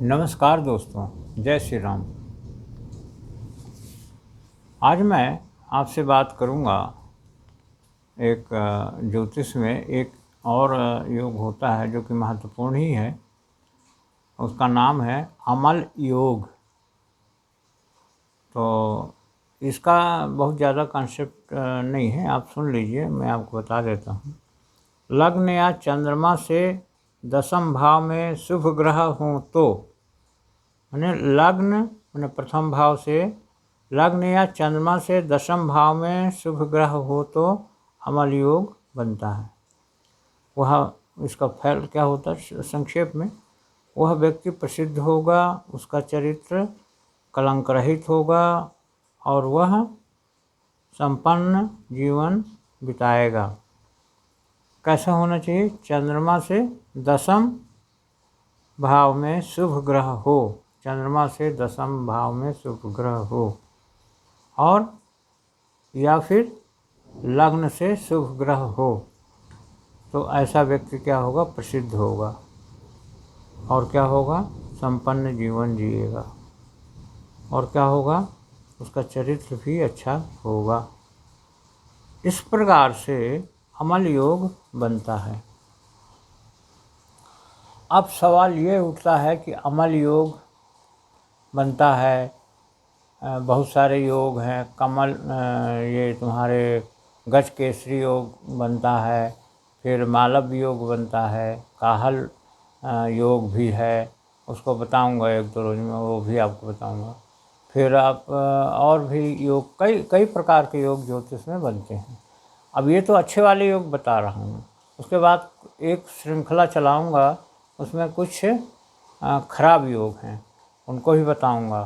नमस्कार दोस्तों, जय श्री राम। आज मैं आपसे बात करूंगा एक ज्योतिष में एक और योग होता है जो कि महत्वपूर्ण ही है। उसका नाम है अमल योग। तो इसका बहुत ज़्यादा कॉन्सेप्ट नहीं है, आप सुन लीजिए, मैं आपको बता देता हूँ। लग्न या चंद्रमा से दशम भाव में शुभ ग्रह हों तो माने लग्न माने प्रथम भाव से लग्न या चंद्रमा से दशम भाव में शुभ ग्रह हो तो अमल योग बनता है। वह इसका फल क्या होता है संक्षेप में, वह व्यक्ति प्रसिद्ध होगा, उसका चरित्र कलंक रहित होगा और वह संपन्न जीवन बिताएगा। कैसा होना चाहिए? चंद्रमा से दशम भाव में शुभ ग्रह हो, चंद्रमा से दशम भाव में शुभ ग्रह हो, और या फिर लग्न से शुभ ग्रह हो, तो ऐसा व्यक्ति क्या होगा? प्रसिद्ध होगा और क्या होगा? संपन्न जीवन जिएगा और क्या होगा? उसका चरित्र भी अच्छा होगा। इस प्रकार से अमल योग बनता है। अब सवाल ये उठता है कि अमल योग बनता है, बहुत सारे योग हैं, कमल ये तुम्हारे गज केसरी योग बनता है, फिर मालव योग बनता है, काहल योग भी है, उसको बताऊंगा एक दो रोज में, वो भी आपको बताऊंगा। फिर आप और भी योग कई प्रकार के योग ज्योतिष में बनते हैं। अब ये तो अच्छे वाले योग बता रहा हूँ, उसके बाद एक श्रृंखला चलाऊंगा, उसमें कुछ खराब योग हैं, उनको भी बताऊंगा।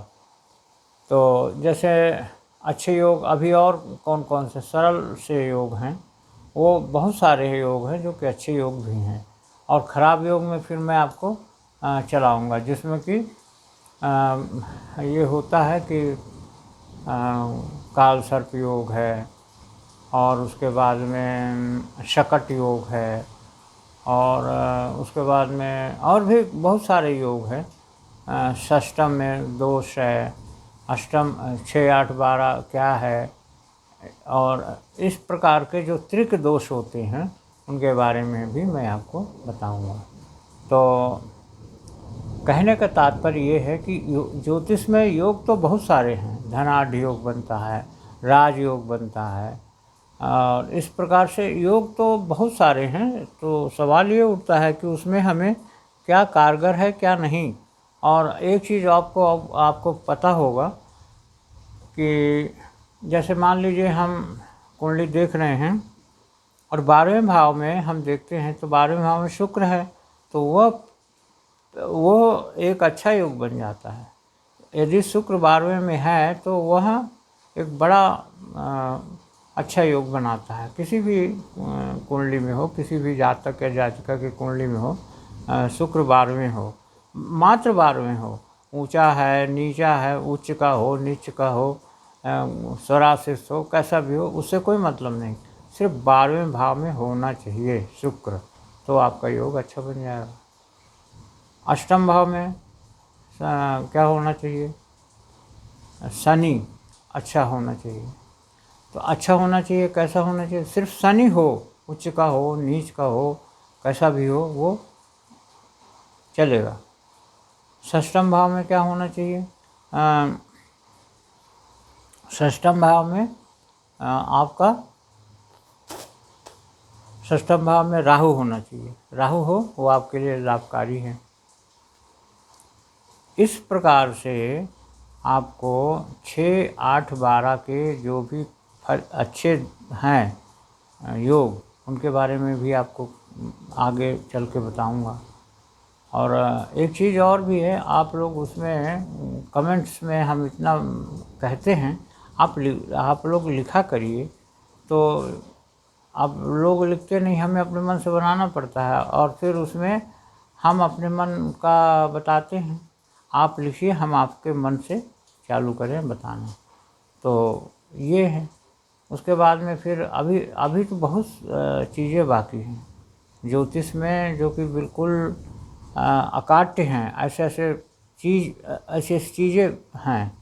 तो जैसे अच्छे योग अभी और कौन कौन से सरल से योग हैं, वो बहुत सारे योग हैं जो कि अच्छे योग भी हैं, और ख़राब योग में फिर मैं आपको चलाऊंगा, जिसमें कि ये होता है कि काल सर्प योग है, और उसके बाद में शकट योग है, और उसके बाद में और भी बहुत सारे योग हैं। षष्टम में दोष है, अष्टम 6, 8, 12 क्या है, और इस प्रकार के जो त्रिक दोष होते हैं उनके बारे में भी मैं आपको बताऊंगा। तो कहने का तात्पर्य ये है कि ज्योतिष में योग तो बहुत सारे हैं। धनाढ़ योग बनता है, राजयोग बनता है, और इस प्रकार से योग तो बहुत सारे हैं। तो सवाल ये उठता है कि उसमें हमें क्या कारगर है क्या नहीं। और एक चीज़ आपको पता होगा कि जैसे मान लीजिए हम कुंडली देख रहे हैं और 12वें भाव में हम देखते हैं तो 12वें भाव में शुक्र है, तो वो एक अच्छा योग बन जाता है। यदि शुक्र 12वें में है तो वह एक बड़ा अच्छा योग बनाता है। किसी भी कुंडली में हो, किसी भी जातक या जातिका की कुंडली में हो, शुक्र 12वें हो, मात्र 12वें हो, ऊंचा है नीचा है, उच्च का हो नीच का हो, स्वराशिष्ट हो, कैसा भी हो, उससे कोई मतलब नहीं, सिर्फ 12वें भाव में होना चाहिए शुक्र, तो आपका योग अच्छा बन जाएगा। अष्टम भाव में क्या होना चाहिए? शनि अच्छा होना चाहिए। तो अच्छा होना चाहिए, कैसा होना चाहिए? सिर्फ शनि हो, उच्च का हो नीच का हो, कैसा भी हो, वो चलेगा। षष्टम भाव में क्या होना चाहिए? षष्टम भाव में आपका षष्टम भाव में राहु होना चाहिए। राहु हो वो आपके लिए लाभकारी है। इस प्रकार से आपको 6, 8, 12 के जो भी फल अच्छे हैं योग, उनके बारे में भी आपको आगे चल के बताऊंगा। और एक चीज़ और भी है, आप लोग उसमें कमेंट्स में हम इतना कहते हैं, आप लोग लिखा करिए। तो आप लोग लिखते नहीं, हमें अपने मन से बनाना पड़ता है, और फिर उसमें हम अपने मन का बताते हैं। आप लिखिए, हम आपके मन से चालू करें बताना। तो ये है। उसके बाद में फिर अभी तो बहुत चीज़ें बाकी हैं ज्योतिष में, जो कि बिल्कुल अकाट्य हैं। ऐसे ऐसे ऐसी चीज़ें हैं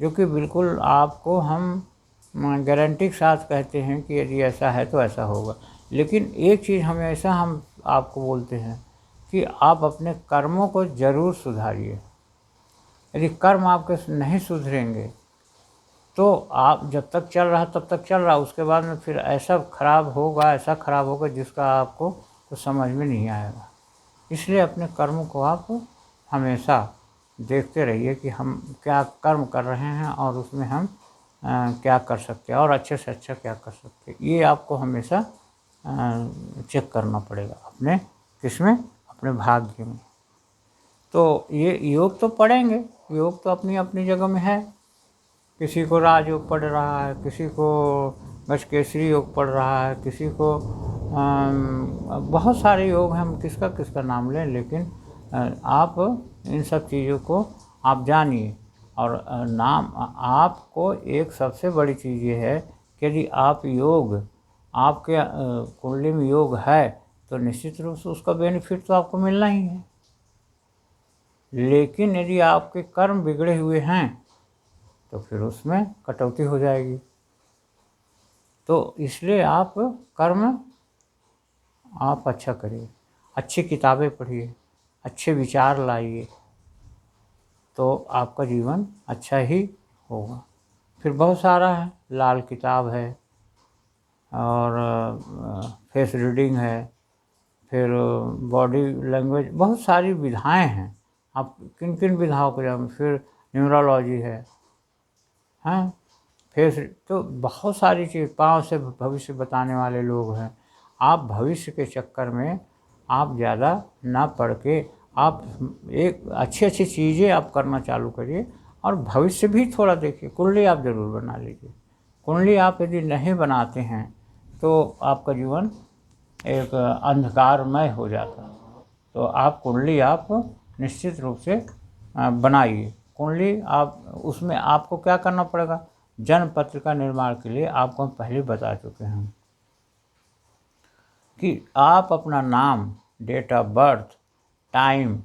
जो कि बिल्कुल आपको हम गारंटी के साथ कहते हैं कि यदि ऐसा है तो ऐसा होगा। लेकिन एक चीज़ हमेशा हम आपको बोलते हैं कि आप अपने कर्मों को ज़रूर सुधारिए। यदि कर्म आपके नहीं सुधरेंगे तो आप जब तक चल रहा तब तक चल रहा, उसके बाद में फिर ऐसा खराब होगा जिसका आपको तो समझ में नहीं आएगा। इसलिए अपने कर्म को आप हमेशा देखते रहिए कि हम क्या कर्म कर रहे हैं और उसमें हम क्या कर सकते हैं और अच्छे से अच्छा क्या कर सकते हैं। ये आपको हमेशा चेक करना पड़ेगा अपने किसमें, अपने भाग्य में। तो ये योग तो पढ़ेंगे, योग तो अपनी अपनी जगह में है। किसी को राजयोग पढ़ रहा है, किसी को गजकेसरी योग पढ़ रहा है, किसी को बहुत सारे योग हैं, हम किसका किसका नाम लें। लेकिन आप इन सब चीज़ों को आप जानिए। और नाम आपको एक सबसे बड़ी चीज़ ये है कि यदि आप योग आपके कुंडली में योग है तो निश्चित रूप से उसका बेनिफिट तो आपको मिलना ही है। लेकिन यदि आपके कर्म बिगड़े हुए हैं तो फिर उसमें कटौती हो जाएगी। तो इसलिए आप कर्म आप अच्छा करिए, अच्छी किताबें पढ़िए, अच्छे विचार लाइए, तो आपका जीवन अच्छा ही होगा। फिर बहुत सारा है, लाल किताब है और फेस रीडिंग है, फिर बॉडी लैंग्वेज, बहुत सारी विधाएं हैं। आप किन किन विधाओं को जान, फिर न्यूरोलॉजी है, हैं फेस, तो बहुत सारी चीज़, पाँव से भविष्य बताने वाले लोग हैं। आप भविष्य के चक्कर में आप ज़्यादा ना पढ़ के आप एक अच्छी अच्छी चीज़ें आप करना चालू करिए और भविष्य भी थोड़ा देखिए। कुंडली आप ज़रूर बना लीजिए। कुंडली आप यदि नहीं बनाते हैं तो आपका जीवन एक अंधकारमय हो जाता। तो आप कुंडली आप निश्चित रूप से बनाइए। कुंडली आप उसमें आपको क्या करना पड़ेगा, जन्म पत्र का निर्माण के लिए आपको हम पहले बता चुके हैं कि आप अपना नाम, डेट ऑफ बर्थ, टाइम,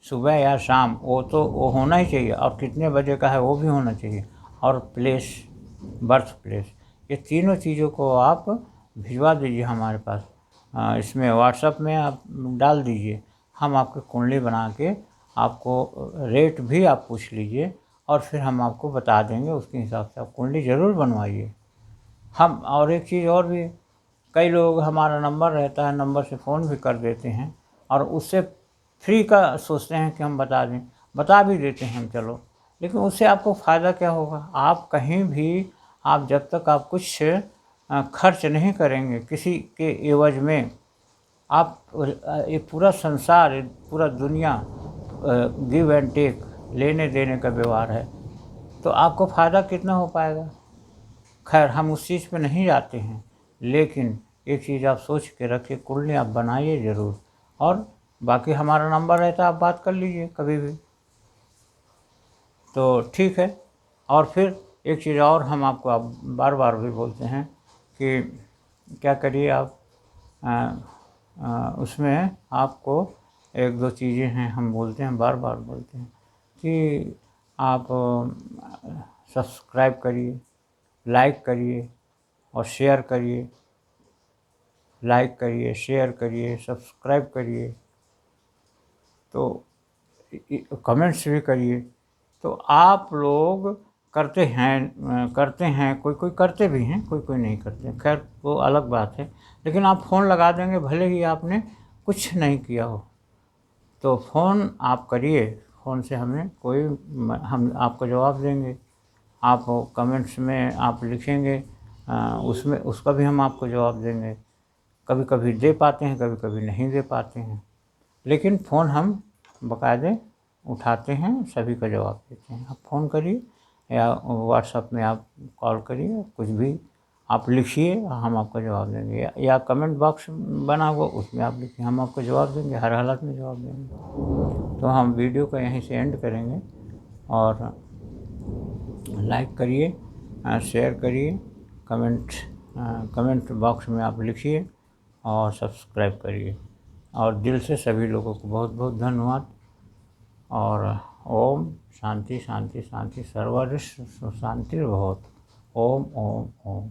सुबह या शाम, वो होना ही चाहिए, और कितने बजे का है वो भी होना चाहिए, और प्लेस, बर्थ प्लेस, ये तीनों चीज़ों को आप भिजवा दीजिए हमारे पास। इसमें व्हाट्सएप में आप डाल दीजिए, हम आपकी कुंडली बना के आपको रेट भी आप पूछ लीजिए और फिर हम आपको बता देंगे। उसके हिसाब से आप कुंडली ज़रूर बनवाइए। हम और एक चीज़ और भी, कई लोग हमारा नंबर रहता है, नंबर से फ़ोन भी कर देते हैं और उससे फ्री का सोचते हैं कि हम बता दें, बता भी देते हैं हम, चलो, लेकिन उससे आपको फ़ायदा क्या होगा। आप कहीं भी, आप जब तक आप कुछ खर्च नहीं करेंगे किसी के एवज में, आप ये पूरा संसार, ये पूरा दुनिया गिव एंड टेक, लेने देने का व्यवहार है, तो आपको फ़ायदा कितना हो पाएगा। खैर हम उस चीज़ पे नहीं जाते हैं, लेकिन एक चीज़ आप सोच के रखिए, कुंडली आप बनाइए ज़रूर, और बाकी हमारा नंबर रहता है, आप बात कर लीजिए कभी भी, तो ठीक है। और फिर एक चीज़ और हम आपको आप बार बार भी बोलते हैं कि क्या करिए आप, उसमें आपको एक दो चीज़ें हैं, हम बोलते हैं, बार बार बोलते हैं कि आप सब्सक्राइब करिए, लाइक करिए और शेयर करिए, लाइक करिए, शेयर करिए, सब्सक्राइब करिए, तो कमेंट्स भी करिए। तो आप लोग करते हैं, कोई कोई करते भी हैं, कोई कोई नहीं करते, खैर वो अलग बात है। लेकिन आप फ़ोन लगा देंगे, भले ही आपने कुछ नहीं किया हो, तो फ़ोन आप करिए, फ़ोन से हमें कोई, हम आपको जवाब देंगे। आप कमेंट्स में आप लिखेंगे, उसमें उसका भी हम आपको जवाब देंगे। कभी कभी दे पाते हैं, कभी कभी नहीं दे पाते हैं, लेकिन फ़ोन हम बाकायदे उठाते हैं, सभी का जवाब देते हैं। आप फ़ोन करिए या व्हाट्सएप में आप कॉल करिए, कुछ भी आप लिखिए, हम आपको जवाब देंगे, या कमेंट बॉक्स बना हुआ उसमें आप लिखिए, हम आपको जवाब देंगे, हर हालत में जवाब देंगे। तो हम वीडियो को यहीं से एंड करेंगे, और लाइक करिए, शेयर करिए, कमेंट बॉक्स में आप लिखिए और सब्सक्राइब करिए। और दिल से सभी लोगों को बहुत बहुत धन्यवाद। और ओम शांति शांति शांति सर्वरिष्ट शांतिर्भवतु। ओम ओम ओम।